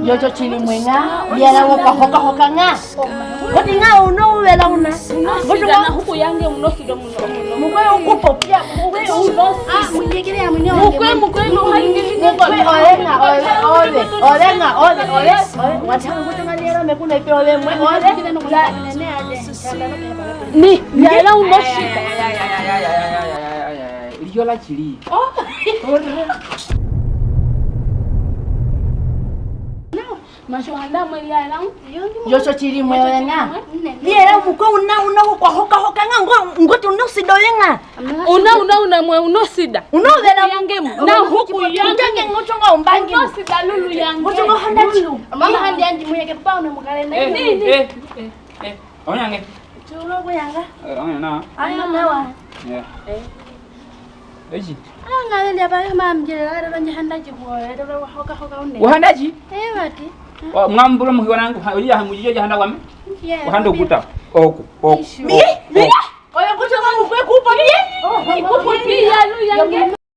Yo cho chili mwenga, yala waka hoka nga. Kodi nga uno wela una. Ngojana huku yange unokido muno. Mukwe ukupo pia, mukwe uno. Mungekele ya mwenye mukwe no halingi mukwe olenga. Watanga kutonga lero mekuna ipe ole mwe ole. Ni yala unoshika. Iliola chili. Mashohanda mwe yala. Yoso chili mwe nga. Yera mukwe una kwa hoka nga ngoti unosidoyenga. Una mwe unosida. Unovela yange na huku yange ngochonga umbangi. Unosida lulu yange. Ngochonga handa lulu. Mama handi yanji mwe pa una mukalenda. Nini? Onyange. Chulo kuyanga. Onyana. Ayo mewa. Eji. Ngale ya ba mamjira ara njahanda jibwo era hoka une. Uhandaji? Bati. Mwamburo muhiwanangu, uliya hamujije jahanda wame? Yeah. Uhanda ukuta. Oku. Mie?